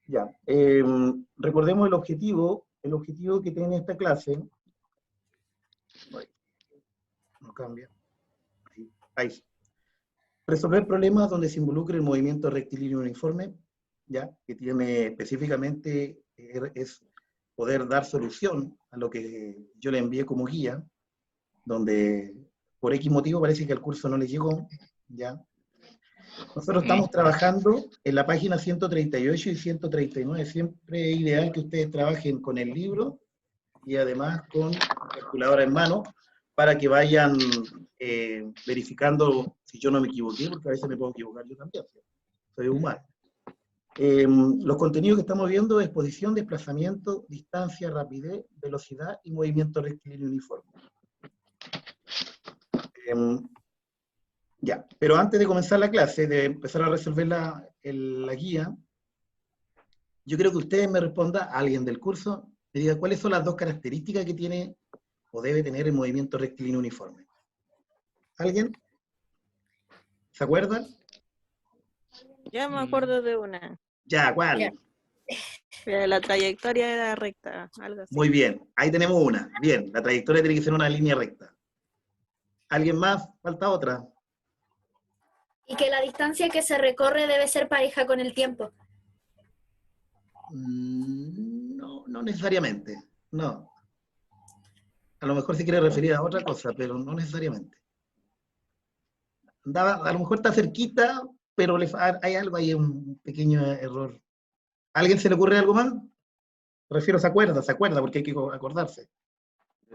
Ya. Recordemos el objetivo que tiene esta clase. Ay, no cambia. Ahí sí. Resolver problemas donde se involucre el movimiento rectilíneo uniforme, ya, que tiene específicamente, es poder dar solución a lo que yo le envié como guía, donde por X motivo parece que el curso no le llegó, ya. Nosotros estamos trabajando en la página 138 y 139. Siempre es ideal que ustedes trabajen con el libro y además con calculadora en mano para que vayan verificando si yo no me equivoqué, porque a veces me puedo equivocar yo también, soy humano. Los contenidos que estamos viendo es posición, desplazamiento, distancia, rapidez, velocidad y movimiento rectilíneo uniforme. Ya, pero antes de comenzar la clase, de empezar a resolver la guía, yo creo que ustedes me respondan, alguien del curso, me diga cuáles son las dos características que tiene o debe tener el movimiento rectilíneo uniforme. ¿Alguien? ¿Se acuerdan? Ya me acuerdo de una. Ya, ¿cuál? Ya. La trayectoria era recta, algo así. Muy bien, ahí tenemos una. Bien, la trayectoria tiene que ser una línea recta. ¿Alguien más? Falta otra. Y que la distancia que se recorre debe ser pareja con el tiempo. No, no necesariamente. No. A lo mejor se quiere referir a otra cosa, pero no necesariamente. A lo mejor está cerquita, pero hay algo ahí, un pequeño error. ¿A alguien se le ocurre algo más? Refiero, se acuerda, porque hay que acordarse.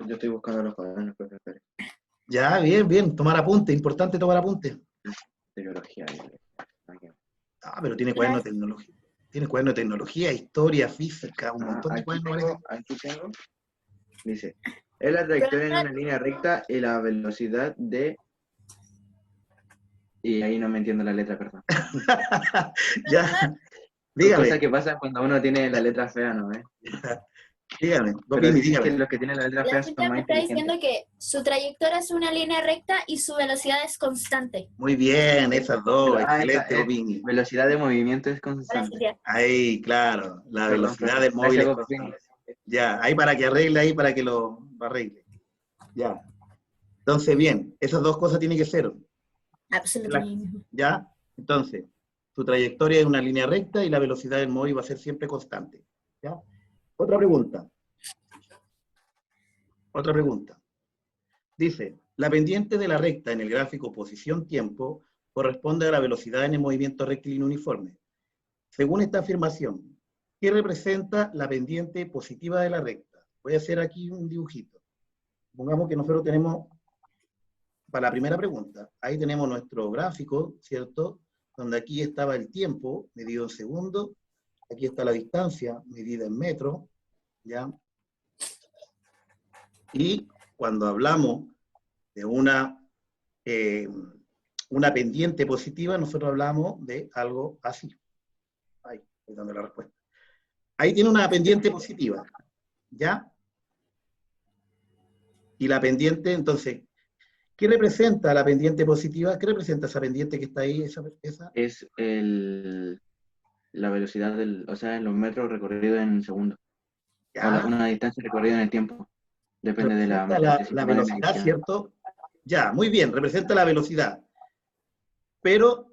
Yo estoy buscando los cuadernos, profesor. Ya, bien, bien, tomar apunte, importante tomar apunte. De biología. Ah, pero tiene cuaderno de tecnología. Tiene cuaderno de tecnología, historia, física, un montón de cuadernos. Aquí tengo. Dice, es la trayectoria en una línea recta y la velocidad de... Y ahí no me entiendo la letra, perdón. Ya, dígame. Cosa que pasa cuando uno tiene la letra fea, ¿no? Dígame, Pero dicen dígame. que los que tienen la letra fea La son gente más me está diciendo inteligentes. que su trayectoria es una línea recta y su velocidad es constante. Muy bien, esas dos, excelente, Esta Opini. velocidad de movimiento es Ahora sí, constante. ya. Ahí, claro, la Perdón, velocidad profe. del móvil es Gracias, constante. Ya, ahí para que arregle, ahí para que lo arregle. Ya. Entonces, bien, esas dos cosas tienen que ser. Absolutamente. ¿Ya? Entonces, su trayectoria es una línea recta y la velocidad del móvil va a ser siempre constante. ¿Ya? Otra pregunta. Otra pregunta. Dice, la pendiente de la recta en el gráfico posición-tiempo corresponde a la velocidad en el movimiento rectilíneo uniforme. Según esta afirmación, ¿qué representa la pendiente positiva de la recta? Voy a hacer aquí un dibujito. Supongamos que nosotros tenemos, para la primera pregunta, ahí tenemos nuestro gráfico, ¿cierto? Donde aquí estaba el tiempo medido en segundos, aquí está la distancia medida en metros, ¿ya? Y cuando hablamos de una pendiente positiva, nosotros hablamos de algo así. Ahí, estoy dando la respuesta. Ahí tiene una pendiente positiva, ¿ya? Y la pendiente, entonces, ¿qué representa la pendiente positiva? ¿Qué representa esa pendiente que está ahí? Esa? Es la velocidad o sea, los metros recorridos en segundos. ¿Ya? O una distancia recorrida en el tiempo. Depende de Representa del la sistema de velocidad, medición. ¿cierto? Ya, muy bien, representa la velocidad. Pero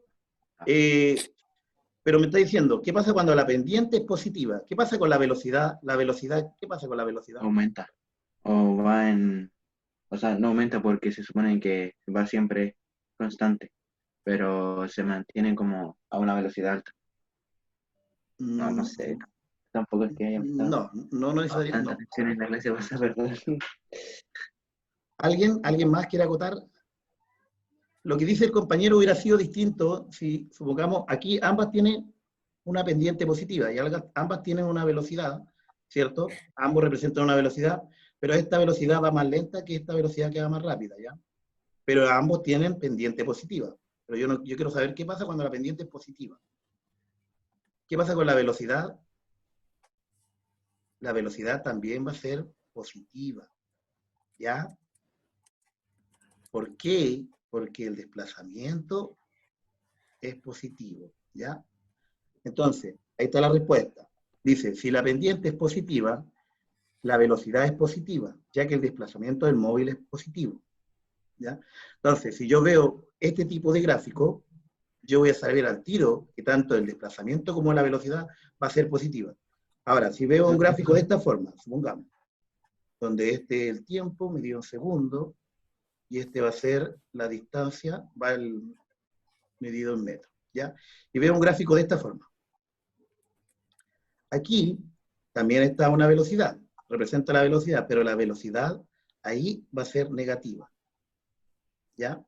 me está diciendo, ¿qué pasa cuando la pendiente es positiva? ¿Qué pasa con la velocidad? ¿Qué pasa con la velocidad? Aumenta. O va en... O sea, no aumenta porque se supone que va siempre constante, pero se mantienen como a una velocidad alta. No sé. Tampoco es que haya prestado No necesariamente. tanta atención en la clase, vas a perder. ¿Alguien más quiere acotar? Lo que dice el compañero hubiera sido distinto si, supongamos, aquí ambas tienen una pendiente positiva y ambas tienen una velocidad, ¿cierto? Ambos representan una velocidad, pero esta velocidad va más lenta que esta velocidad que va más rápida, ¿ya? Pero ambos tienen pendiente positiva. Pero yo quiero saber qué pasa cuando la pendiente es positiva. ¿Qué pasa con la velocidad? La velocidad también va a ser positiva, ¿ya? ¿Por qué? Porque el desplazamiento es positivo, ¿ya? Entonces, ahí está la respuesta. Dice, si la pendiente es positiva, la velocidad es positiva, ya que el desplazamiento del móvil es positivo. ¿Ya? Entonces, si yo veo este tipo de gráfico, yo voy a saber al tiro que tanto el desplazamiento como la velocidad va a ser positiva. Ahora, si veo un gráfico de esta forma, supongamos, donde este es el tiempo medido en segundos, y este va a ser la distancia, medido en metros, ¿ya? Y veo un gráfico de esta forma. Aquí también está una velocidad, representa la velocidad, pero la velocidad ahí va a ser negativa, ¿ya?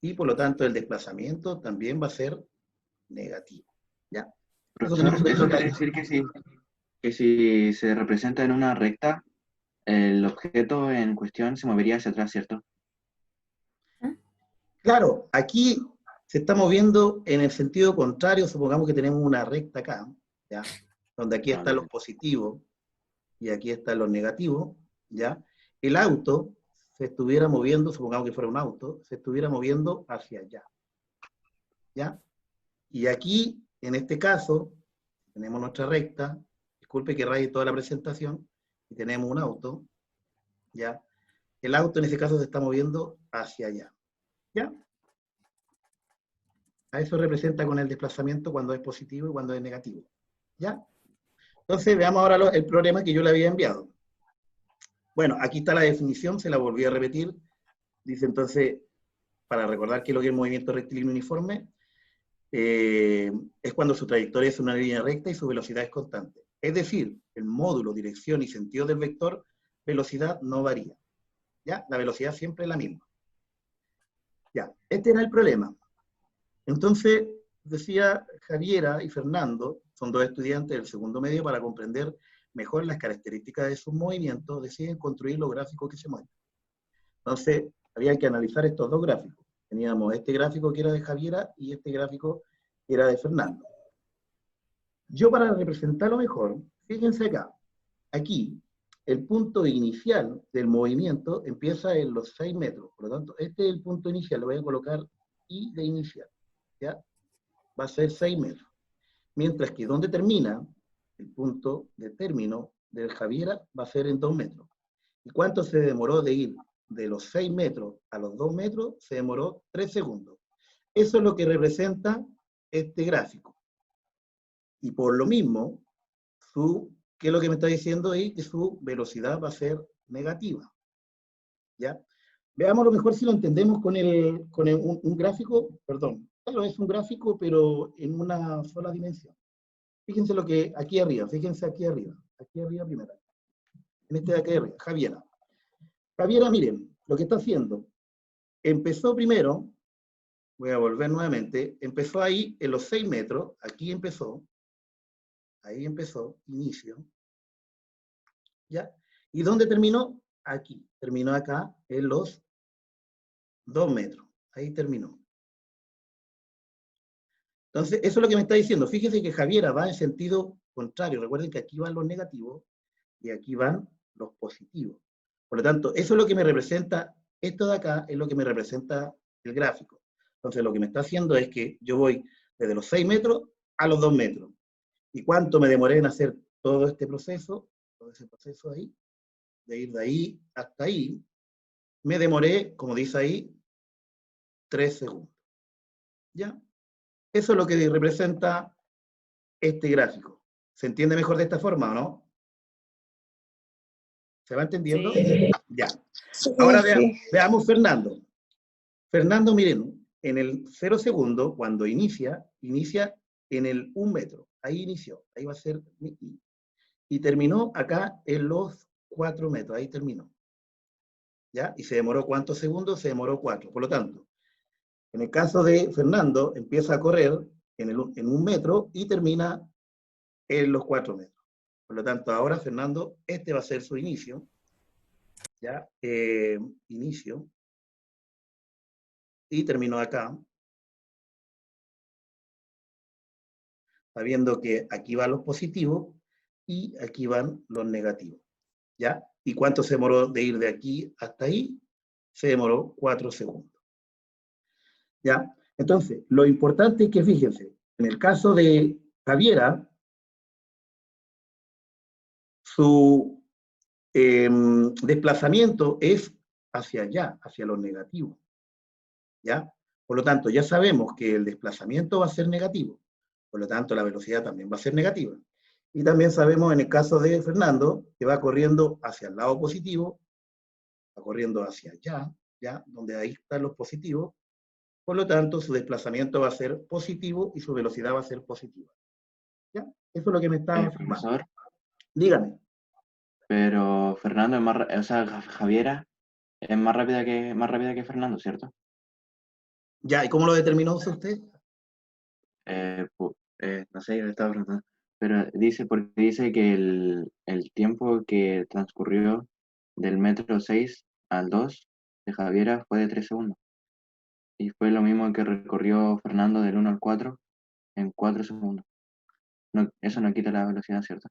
Y por lo tanto el desplazamiento también va a ser negativo, ¿ya? Profesor, eso quiere decir que si se representa en una recta, el objeto en cuestión se movería hacia atrás, ¿cierto? Claro, aquí se está moviendo en el sentido contrario, supongamos que tenemos una recta acá, ¿ya? Donde aquí están los positivos y aquí están los negativos, ¿ya? El auto se estuviera moviendo, supongamos que fuera un auto, se estuviera moviendo hacia allá, ¿ya? Y aquí, en este caso, tenemos nuestra recta, disculpe que raye toda la presentación, y tenemos un auto, ¿ya? El auto en ese caso se está moviendo hacia allá, ¿ya? A eso representa con el desplazamiento cuando es positivo y cuando es negativo, ¿ya? Entonces, veamos ahora el problema que yo le había enviado. Bueno, aquí está la definición, se la volví a repetir. Dice entonces, para recordar que lo que es el movimiento rectilíneo uniforme, es cuando su trayectoria es una línea recta y su velocidad es constante. Es decir, el módulo, dirección y sentido del vector, velocidad no varía. ¿Ya? La velocidad siempre es la misma. Ya, este era el problema. Entonces, decía Javiera y Fernando, son dos estudiantes del segundo medio, para comprender mejor las características de sus movimientos, deciden construir los gráficos que se mueven. Entonces, había que analizar estos dos gráficos. Teníamos este gráfico que era de Javiera y este gráfico que era de Fernando. Yo, para representarlo mejor, fíjense acá, aquí, el punto inicial del movimiento empieza en los 6 metros, por lo tanto, este es el punto inicial, le voy a colocar I de inicial, ¿ya? Va a ser 6 metros. Mientras que donde termina, el punto de término del Javiera va a ser en 2 metros. ¿Y cuánto se demoró de ir de los 6 metros a los 2 metros? Se demoró 3 segundos. Eso es lo que representa este gráfico. Y por lo mismo, ¿qué es lo que me está diciendo ahí? Que su velocidad va a ser negativa. ¿Ya? Veamos lo mejor si lo entendemos con un gráfico, perdón, claro, es un gráfico, pero en una sola dimensión. Fíjense lo que aquí arriba, fíjense aquí arriba primero. En este de aquí arriba, Javiera. Javiera, miren, lo que está haciendo, empezó primero, voy a volver nuevamente, empezó ahí en los 6 metros, aquí empezó, ahí empezó, inicio, ¿ya? ¿Y dónde terminó? Aquí, terminó acá en los 2 metros, ahí terminó. Entonces, eso es lo que me está diciendo. Fíjese que Javiera va en sentido contrario. Recuerden que aquí van los negativos y aquí van los positivos. Por lo tanto, eso es lo que me representa, esto de acá es lo que me representa el gráfico. Entonces, lo que me está haciendo es que yo voy desde los 6 metros a los 2 metros. ¿Y cuánto me demoré en hacer todo este proceso? Todo ese proceso ahí, de ir de ahí hasta ahí, me demoré, como dice ahí, 3 segundos. ¿Ya? Eso es lo que representa este gráfico. ¿Se entiende mejor de esta forma o no? ¿Se va entendiendo? Sí. Ya. Sí, Ahora sí. veamos Fernando. Fernando, miren, en el 0 segundo, cuando inicia en el 1 metro. Ahí inició, ahí va a ser mi I. Y terminó acá en los 4 metros, ahí terminó. ¿Ya? ¿Y se demoró cuántos segundos? Se demoró 4. Por lo tanto, en el caso de Fernando, empieza a correr en 1 metro y termina en los 4 metros. Por lo tanto, ahora, Fernando, este va a ser su inicio. ¿Ya? Inicio. Y terminó acá. Sabiendo que aquí van los positivos y aquí van los negativos. ¿Ya? ¿Y cuánto se demoró de ir de aquí hasta ahí? Se demoró 4 segundos. ¿Ya? Entonces, lo importante es que, fíjense, en el caso de Javiera, su desplazamiento es hacia allá, hacia lo negativo. ¿Ya? Por lo tanto, ya sabemos que el desplazamiento va a ser negativo. Por lo tanto, la velocidad también va a ser negativa. Y también sabemos en el caso de Fernando, que va corriendo hacia el lado positivo, va corriendo hacia allá, ¿ya? Donde ahí están los positivos. Por lo tanto, su desplazamiento va a ser positivo y su velocidad va a ser positiva. ¿Ya? Eso es lo que me está informando. Profesor, Dígame. pero Fernando es o sea, Javiera es más rápida que Fernando, ¿cierto? Ya, ¿y cómo lo determinó usted? No sé, yo le estaba preguntando. Pero porque dice que el tiempo que transcurrió del metro 6 al 2 de Javiera fue de 3 segundos. Y fue lo mismo que recorrió Fernando del 1 al 4 en 4 segundos. No, eso no quita la velocidad, ¿cierto?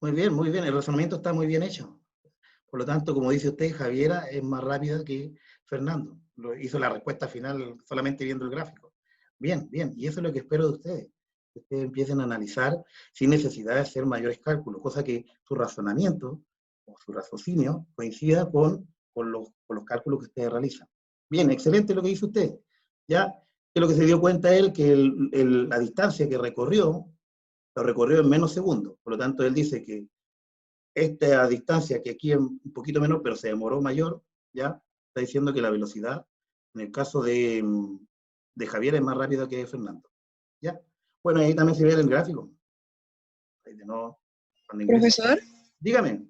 Muy bien, el razonamiento está muy bien hecho. Por lo tanto, como dice usted, Javiera es más rápida que Fernando. Hizo la respuesta final solamente viendo el gráfico. Bien, bien, y eso es lo que espero de ustedes. Que ustedes empiecen a analizar sin necesidad de hacer mayores cálculos, cosa que su razonamiento o su raciocinio coincida con los cálculos que ustedes realizan. Bien, excelente lo que dice usted. Ya, que lo que se dio cuenta él, que la distancia que recorrió, lo recorrió en menos segundos. Por lo tanto, él dice que esta distancia, que aquí es un poquito menor, pero se demoró mayor, ya está diciendo que la velocidad, en el caso de Javier, es más rápida que de Fernando. ¿Ya? Bueno, ahí también se ve en el gráfico. Ahí de nuevo, cuando ingresa. Profesor, Dígame.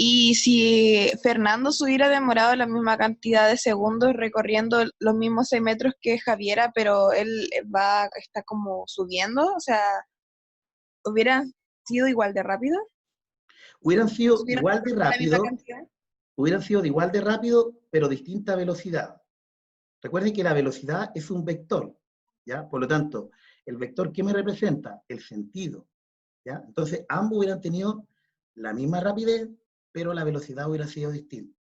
¿y si Fernando se hubiera demorado la misma cantidad de segundos recorriendo los mismos 6 metros que Javiera, pero él está como subiendo? O sea, ¿hubiera sido igual de rápido? Hubieran sido ¿Hubieran igual de la misma rápido, cantidad? pero distinta velocidad. Recuerden que la velocidad es un vector, ¿ya? Por lo tanto, el vector, ¿qué me representa? El sentido, ¿ya? Entonces, ambos hubieran tenido la misma rapidez, pero la velocidad hubiera sido distinta.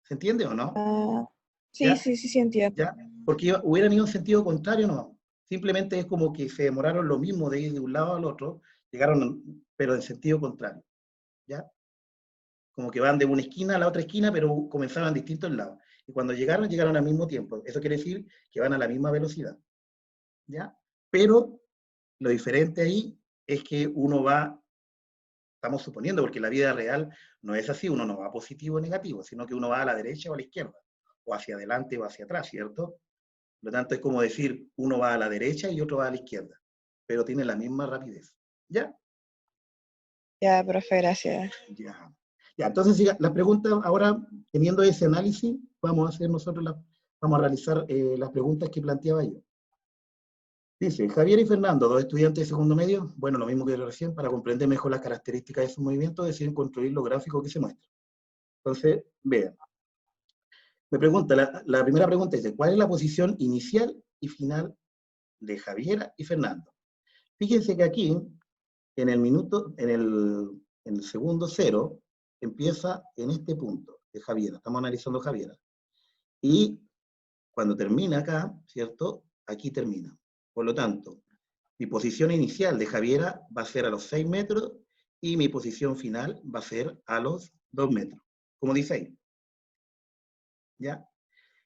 ¿Se entiende o no? Ah, sí, ¿Ya? sí, sí, sí entiendo. ¿Ya? Porque hubieran ido en sentido contrario, no. Simplemente es como que se demoraron lo mismo de ir de un lado al otro, llegaron, pero en sentido contrario, ¿ya? Como que van de una esquina a la otra esquina, pero comenzaban distintos lados. Y cuando llegaron, llegaron al mismo tiempo. Eso quiere decir que van a la misma velocidad, ¿ya? Pero lo diferente ahí es que uno va, estamos suponiendo, porque la vida real no es así, uno no va positivo o negativo, sino que uno va a la derecha o a la izquierda, o hacia adelante o hacia atrás, ¿cierto? Por lo tanto, es como decir, uno va a la derecha y otro va a la izquierda, pero tiene la misma rapidez. ¿Ya? Ya, profe, gracias. Ya. Ya, entonces, siga, las preguntas, ahora, teniendo ese análisis, vamos a hacer nosotros, vamos a realizar las preguntas que planteaba yo. Dice, Javier y Fernando, dos estudiantes de segundo medio, bueno, lo mismo que recién, para comprender mejor las características de su movimiento, deciden construir los gráficos que se muestran. Entonces, vean. Me pregunta, la primera pregunta dice, ¿cuál es la posición inicial y final de Javiera y Fernando? Fíjense que aquí, en el segundo cero, empieza en este punto de Javiera, estamos analizando Javiera. Y cuando termina acá, ¿cierto? Aquí termina. Por lo tanto, mi posición inicial de Javiera va a ser a los 6 metros y mi posición final va a ser a los 2 metros, como dice ahí. ¿Ya?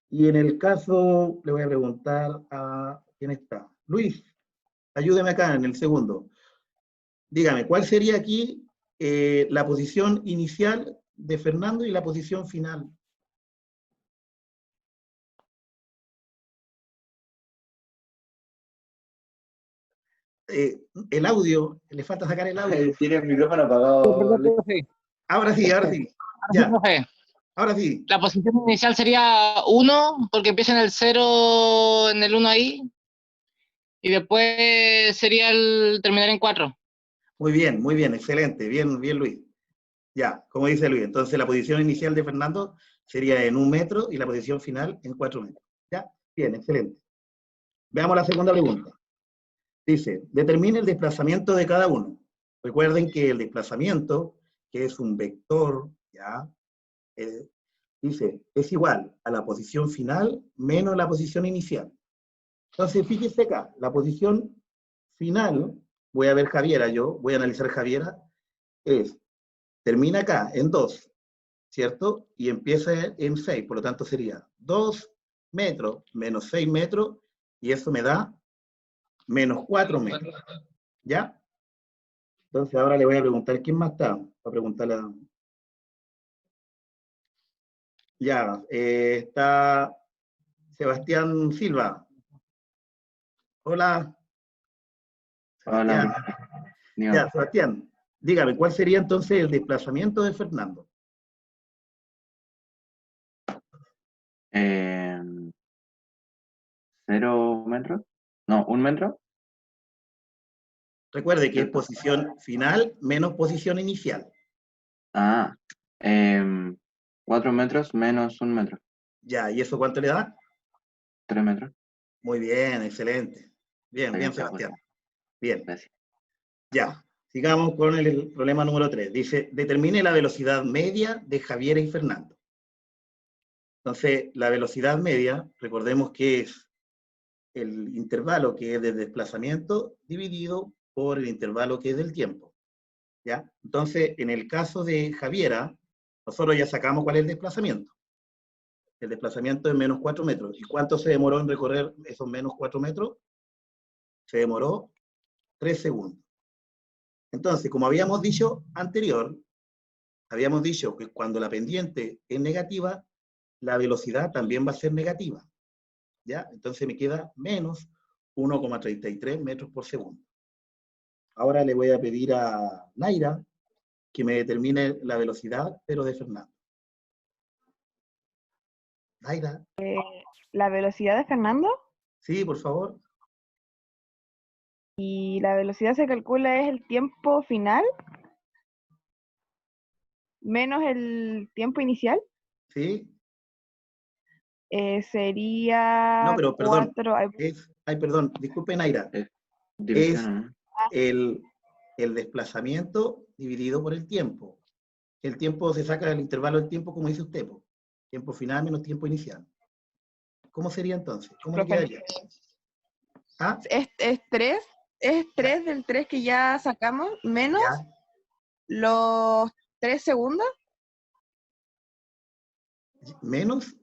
Y en el caso, le voy a preguntar a quién está. Luis, ayúdeme acá en el segundo. Dígame, ¿cuál sería aquí la posición inicial de Fernando y la posición final? El audio, le falta sacar el audio. Tiene el micrófono apagado. Perdón, profe. Ahora sí, ahora sí. Ya, Profe. ahora sí. La posición inicial sería 1, porque empieza en el 0, en el 1 ahí. Y después sería el terminar en 4. Muy bien, excelente. Bien, bien, Luis. Ya, como dice Luis, entonces la posición inicial de Fernando sería en 1 metro y la posición final en 4 metros. ¿Ya? Bien, excelente. Veamos la segunda pregunta. Dice, determine el desplazamiento de cada uno. Recuerden que el desplazamiento, que es un vector, ¿ya? Dice, es igual a la posición final menos la posición inicial. Entonces, fíjese acá, la posición final, voy a ver Javiera yo, voy a analizar Javiera, termina acá en 2, ¿cierto? Y empieza en 6, por lo tanto sería 2 metros menos 6 metros, y eso me da menos 4 metros, ¿ya? Entonces ahora le voy a preguntar, ¿quién más está? Para preguntarle a... Ya, está Sebastián Silva. Hola. Sebastián. Hola, Diego. Ya, Sebastián, dígame, ¿cuál sería entonces el desplazamiento de Fernando? 0 metros. No, 1 metro. Recuerde que es ¿Cierto? posición final menos posición inicial. Ah, 4 metros menos 1 metro. Ya, ¿y eso cuánto le da? 3 metros. Muy bien, excelente. Bien, bien, Sebastián. Bien, Gracias. ya. Sigamos con el problema número 3. Dice, determine la velocidad media de Javiera y Fernando. Entonces, la velocidad media, recordemos que es el intervalo que es de desplazamiento dividido por el intervalo que es del tiempo. ¿Ya? Entonces, en el caso de Javiera, nosotros ya sacamos cuál es el desplazamiento. El desplazamiento es menos 4 metros. ¿Y cuánto se demoró en recorrer esos menos 4 metros? Se demoró 3 segundos. Entonces, como habíamos dicho anterior, habíamos dicho que cuando la pendiente es negativa, la velocidad también va a ser negativa. ¿Ya? Entonces me queda menos 1,33 metros por segundo. Ahora le voy a pedir a Naira que me determine la velocidad, pero de Fernando. Naira. La velocidad de Fernando, Sí, por favor. y la velocidad se calcula es el tiempo final menos el tiempo inicial. Sí. No, Sería pero perdón. 4. Ay, perdón, disculpe, Naira. Es División, ¿no? el desplazamiento dividido por el tiempo. El tiempo se saca del intervalo del tiempo, como dice usted, po. Tiempo final menos tiempo inicial. ¿Cómo sería entonces? ¿Cómo le Profe, quedaría? ¿Ah? es 3 del 3 que ya sacamos, menos ¿Ya? los 3 segundos, ¿Menos?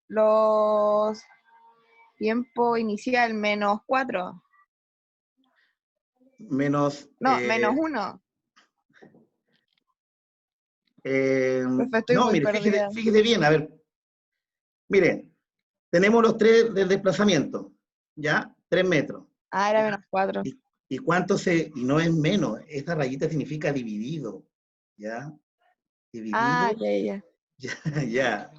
los tiempo inicial, menos 4. Menos... No, menos 1. Profe, estoy no, muy mire, perdida. fíjese bien, a ver. Miren, tenemos los 3 del desplazamiento, ¿ya? 3 metros. Ah, era ¿Ya? menos 4. ¿Y cuánto y no es menos, esta rayita significa dividido, ¿ya? Ah, Dividido, ya. ya.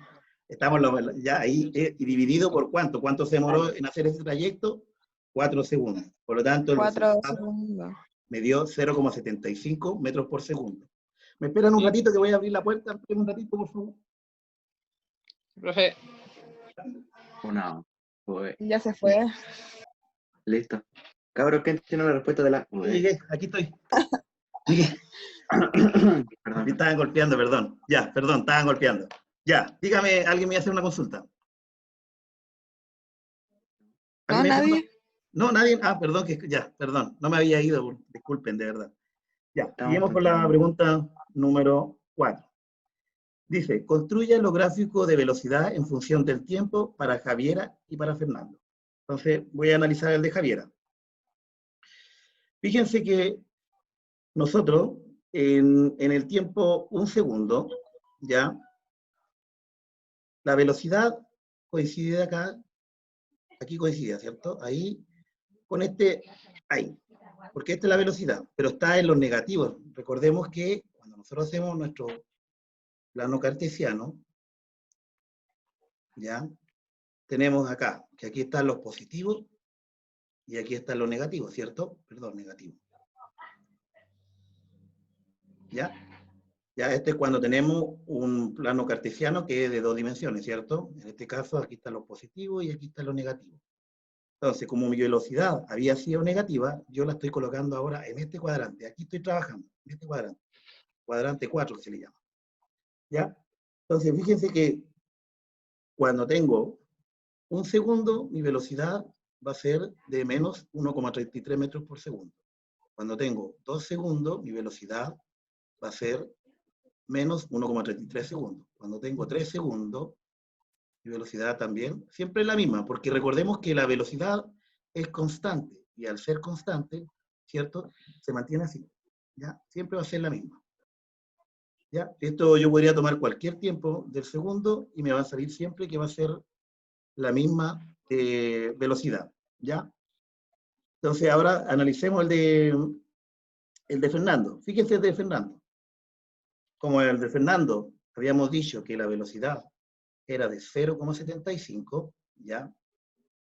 Estamos ya ahí, y dividido por cuánto. ¿Cuánto se demoró en hacer ese trayecto? 4 segundos. Por lo tanto, el 4 resultado segundos. me dio 0,75 metros por segundo. ¿Me esperan un ratito que voy a abrir la puerta? Esperen un ratito, por favor. Profe, Una. Ya se fue. Listo. Cabros, ¿quién tiene la respuesta de la? Llegué, aquí estoy. Llegué. Me Perdón. estaban golpeando, perdón. Ya, perdón, estaban golpeando. Ya, dígame, ¿alguien me va a hacer una consulta? No, ¿Alguien me va a hacer una... nadie. No, nadie. Ah, perdón, ya, perdón. No me había ido, disculpen, de verdad. Ya, Estamos seguimos con la continuando. pregunta número 4. Dice, construya los gráficos de velocidad en función del tiempo para Javiera y para Fernando. Entonces, voy a analizar el de Javiera. Fíjense que nosotros, en el tiempo 1 segundo, ¿ya? La velocidad coincide acá, aquí coincide, ¿cierto? Ahí, con ahí. Porque esta es la velocidad, pero está en los negativos. Recordemos que cuando nosotros hacemos nuestro plano cartesiano, ¿ya? Tenemos acá, que aquí están los positivos y aquí están los negativos, ¿cierto? Perdón, negativo. ¿Ya? Ya este es cuando tenemos un plano cartesiano que es de 2 dimensiones, ¿cierto? En este caso, aquí están los positivos y aquí están los negativos. Entonces, como mi velocidad había sido negativa, yo la estoy colocando ahora en este cuadrante. Aquí estoy trabajando, en este cuadrante. Cuadrante 4, que se le llama. ¿Ya? Entonces, fíjense que cuando tengo 1 segundo, mi velocidad va a ser de menos 1,33 metros por segundo. Cuando tengo 2 segundos, mi velocidad va a ser menos 1,33 segundos. Cuando tengo 3 segundos, mi velocidad también siempre es la misma, porque recordemos que la velocidad es constante, y al ser constante, ¿cierto? Se mantiene así, ¿ya? Siempre va a ser la misma. ¿Ya? Esto yo podría tomar cualquier tiempo del segundo y me va a salir siempre que va a ser la misma velocidad, ¿ya? Entonces ahora analicemos el de Fernando. Fíjense el de Fernando. Como el de Fernando habíamos dicho que la velocidad era de 0,75, ¿ya?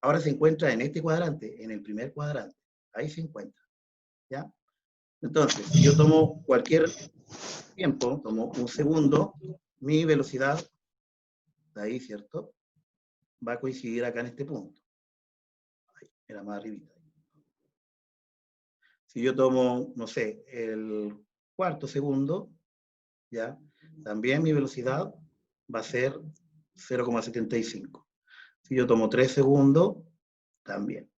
Ahora se encuentra en este cuadrante, en el primer cuadrante. Ahí se encuentra, ¿ya? Entonces, si yo tomo cualquier tiempo, tomo un segundo, mi velocidad, de ahí, ¿cierto? Va a coincidir acá en este punto. Ahí, era más arribita. Si yo tomo, no sé, el cuarto segundo, ¿ya? También mi velocidad va a ser 0,75. Si yo tomo 3 segundos, también.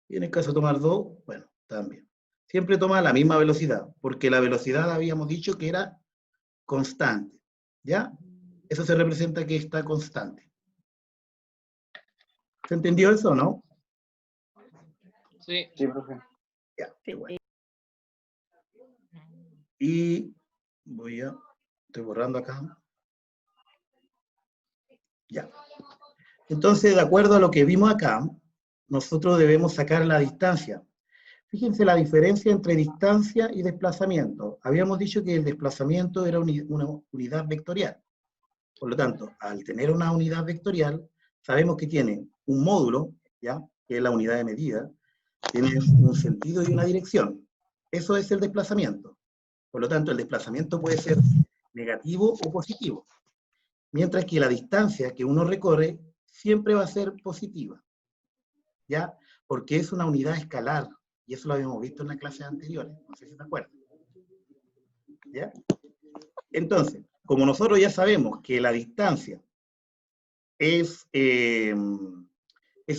Y en el caso de tomar 2, bueno, también. Siempre toma la misma velocidad, porque la velocidad habíamos dicho que era constante, ¿ya? Eso se representa que está constante. ¿Se entendió eso o no? Sí. Sí, profe. Ya, qué bueno. Y estoy borrando acá. Ya. Entonces, de acuerdo a lo que vimos acá, nosotros debemos sacar la distancia. Fíjense la diferencia entre distancia y desplazamiento. Habíamos dicho que el desplazamiento era una unidad vectorial. Por lo tanto, al tener una unidad vectorial, sabemos que tiene un módulo, ¿ya? Que es la unidad de medida, tiene un sentido y una dirección. Eso es el desplazamiento. Por lo tanto, el desplazamiento puede ser negativo o positivo. Mientras que la distancia que uno recorre siempre va a ser positiva, ¿ya? Porque es una unidad escalar, y eso lo habíamos visto en las clases anteriores, no sé si se acuerdan, ¿ya? Entonces, como nosotros ya sabemos que la distancia es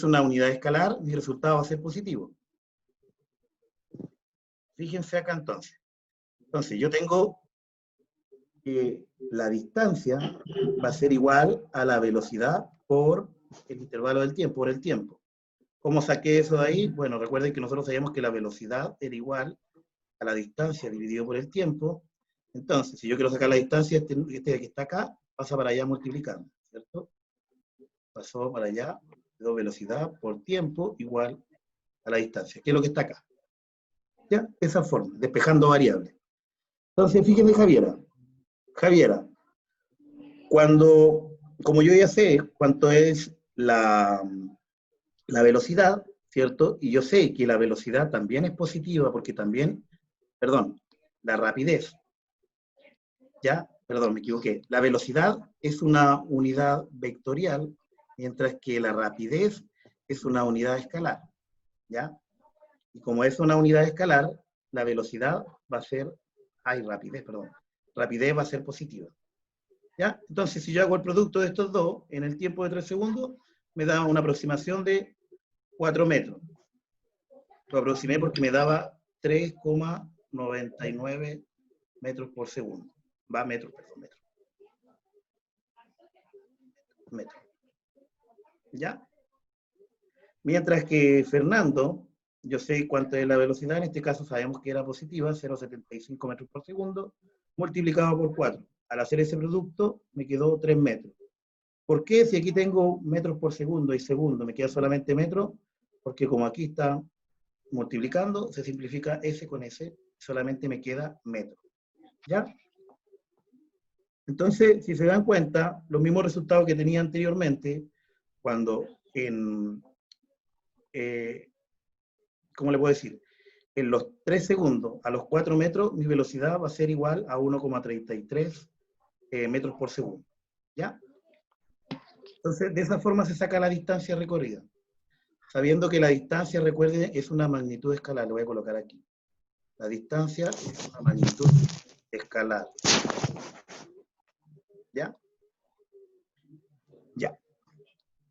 una unidad escalar, mi resultado va a ser positivo. Fíjense acá entonces. Entonces, yo tengo que la distancia va a ser igual a la velocidad por el intervalo del tiempo, por el tiempo. ¿Cómo saqué eso de ahí? Bueno, recuerden que nosotros sabíamos que la velocidad era igual a la distancia dividido por el tiempo. Entonces, si yo quiero sacar la distancia, este que está acá, pasa para allá multiplicando, ¿cierto? Pasó para allá, quedó velocidad por tiempo igual a la distancia, que es lo que está acá. ¿Ya? Esa forma, despejando variables. Entonces, fíjense, Javiera, como yo ya sé cuánto es la velocidad, ¿cierto? Y yo sé que la velocidad también es positiva porque también, perdón, la rapidez, ¿ya? Perdón, me equivoqué. La velocidad es una unidad vectorial, mientras que la rapidez es una unidad escalar, ¿ya? Y como es una unidad escalar, la velocidad va a ser, rapidez va a ser positiva, ¿ya? Entonces, si yo hago el producto de estos dos, en el tiempo de 3 segundos, me da una aproximación de 4 metros. Lo aproximé porque me daba 3,99 metros por segundo. Metros. ¿Ya? Mientras que Fernando, yo sé cuánto es la velocidad, en este caso sabemos que era positiva, 0,75 metros por segundo, multiplicado por 4. Al hacer ese producto, me quedó 3 metros. ¿Por qué? Si aquí tengo metros por segundo y segundo, me queda solamente metro, porque como aquí está multiplicando, se simplifica S con S, solamente me queda metro. ¿Ya? Entonces, si se dan cuenta, los mismos resultados que tenía anteriormente, cuando ¿cómo le puedo decir? En los 3 segundos a los 4 metros, mi velocidad va a ser igual a 1,33 metros por segundo. ¿Ya? Entonces, de esa forma se saca la distancia recorrida. Sabiendo que la distancia, recuerden, es una magnitud escalar. Lo voy a colocar aquí. La distancia es una magnitud escalar. ¿Ya? Ya.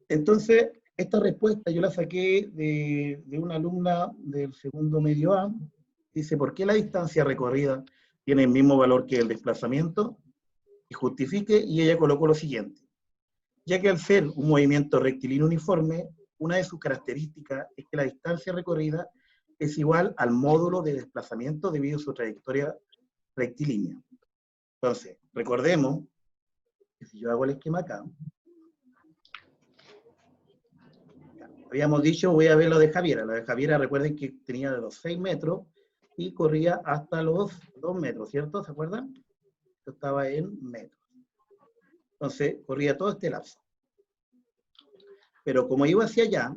Entonces, esta respuesta yo la saqué de una alumna del segundo medio A, dice, ¿por qué la distancia recorrida tiene el mismo valor que el desplazamiento? Y justifique, y ella colocó lo siguiente. Ya que al ser un movimiento rectilíneo uniforme, una de sus características es que la distancia recorrida es igual al módulo de desplazamiento debido a su trayectoria rectilínea. Entonces, recordemos que si yo hago el esquema acá, habíamos dicho, voy a ver lo de Javiera. La de Javiera, recuerden que tenía de los 6 metros y corría hasta los 2 metros, ¿cierto? ¿Se acuerdan? Esto estaba en metros. Entonces, corría todo este lapso. Pero como iba hacia allá,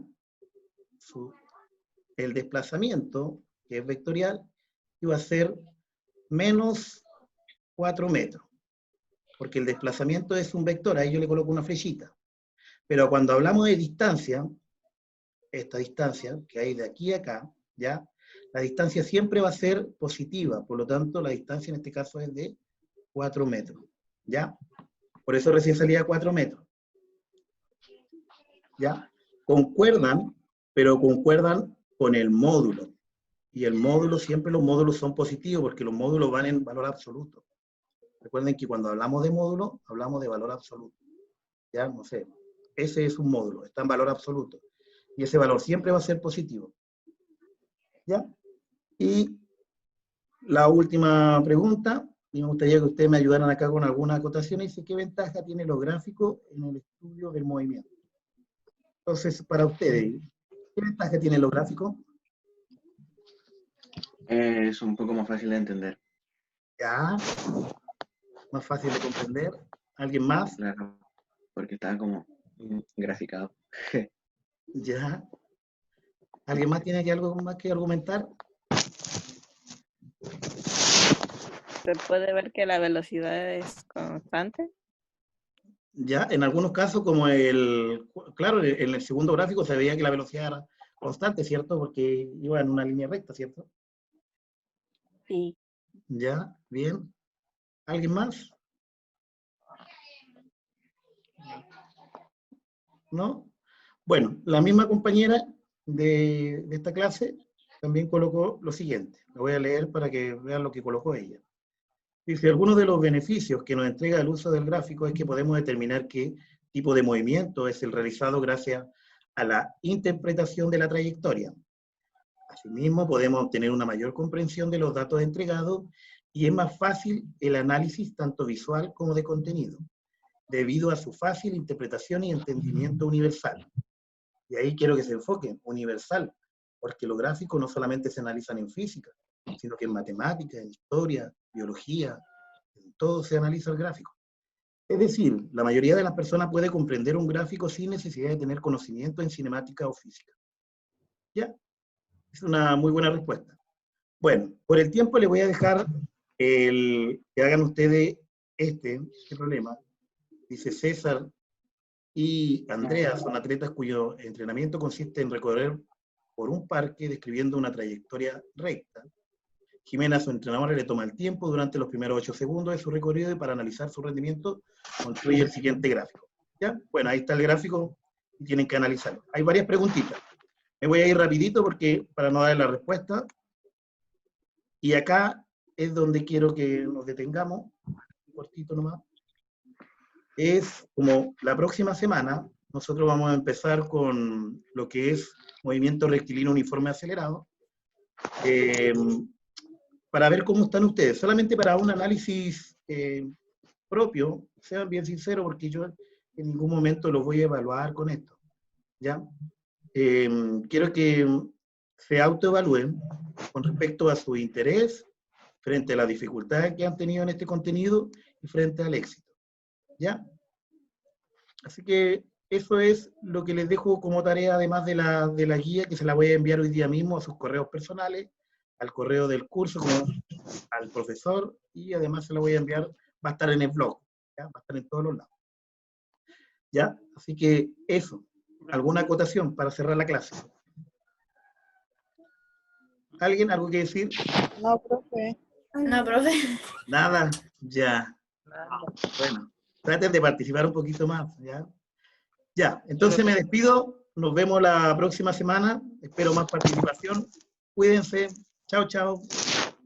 el desplazamiento, que es vectorial, iba a ser menos 4 metros. Porque el desplazamiento es un vector, ahí yo le coloco una flechita. Pero cuando hablamos de distancia, esta distancia que hay de aquí a acá, ¿ya? La distancia siempre va a ser positiva, por lo tanto la distancia en este caso es de 4 metros, ¿ya? Por eso recién salía 4 metros. ¿Ya? Concuerdan, pero concuerdan con el módulo. Y el módulo, siempre los módulos son positivos, porque los módulos van en valor absoluto. Recuerden que cuando hablamos de módulo, hablamos de valor absoluto. ¿Ya? No sé. Ese es un módulo, está en valor absoluto. Y ese valor siempre va a ser positivo. ¿Ya? Y la última pregunta, y me gustaría que ustedes me ayudaran acá con alguna acotación, dice, ¿qué ventaja tienen los gráficos en el estudio del movimiento? Entonces, para ustedes, ¿qué ventaja tienen los gráficos? Es un poco más fácil de entender. Ya, más fácil de comprender. ¿Alguien más? Claro, porque está como graficado. Ya. ¿Alguien más tiene algo más que argumentar? Se puede ver que la velocidad es constante. Ya, en algunos casos, como claro, en el segundo gráfico se veía que la velocidad era constante, ¿cierto? Porque iba en una línea recta, ¿cierto? Sí. Ya, bien. ¿Alguien más? ¿No? Bueno, la misma compañera de esta clase también colocó lo siguiente. Lo voy a leer para que vean lo que colocó ella. Dice, algunos de los beneficios que nos entrega el uso del gráfico es que podemos determinar qué tipo de movimiento es el realizado gracias a la interpretación de la trayectoria. Asimismo, podemos obtener una mayor comprensión de los datos entregados y es más fácil el análisis tanto visual como de contenido, debido a su fácil interpretación y entendimiento universal. Y ahí quiero que se enfoquen, universal, porque los gráficos no solamente se analizan en física, sino que en matemáticas, en historia, biología, en todo se analiza el gráfico. Es decir, la mayoría de las personas puede comprender un gráfico sin necesidad de tener conocimiento en cinemática o física. ¿Ya? Es una muy buena respuesta. Bueno, por el tiempo les voy a dejar que hagan ustedes este problema. Dice César y Andrea son atletas cuyo entrenamiento consiste en recorrer por un parque describiendo una trayectoria recta. Jimena, su entrenadora, le toma el tiempo durante los primeros 8 segundos de su recorrido y para analizar su rendimiento construye el siguiente gráfico. ¿Ya? Bueno, ahí está el gráfico y tienen que analizarlo. Hay varias preguntitas. Me voy a ir rapidito porque para no dar la respuesta. Y acá es donde quiero que nos detengamos, un cortito nomás. Es como la próxima semana, nosotros vamos a empezar con lo que es movimiento rectilíneo uniforme acelerado, para ver cómo están ustedes, solamente para un análisis propio, sean bien sinceros, porque yo en ningún momento los voy a evaluar con esto, ¿ya? Quiero que se autoevalúen con respecto a su interés, frente a las dificultades que han tenido en este contenido y frente al éxito, ¿ya? Así que eso es lo que les dejo como tarea, además de la guía, que se la voy a enviar hoy día mismo a sus correos personales, al correo del curso, como al profesor, y además se la voy a enviar, va a estar en el blog, ¿ya? Va a estar en todos los lados. ¿Ya? Así que eso. ¿Alguna acotación para cerrar la clase? ¿Alguien algo que decir? No, profe. No, profe. Nada, ya. Bueno, traten de participar un poquito más, ¿ya? Ya, entonces me despido, nos vemos la próxima semana, espero más participación, cuídense, Chao, chao.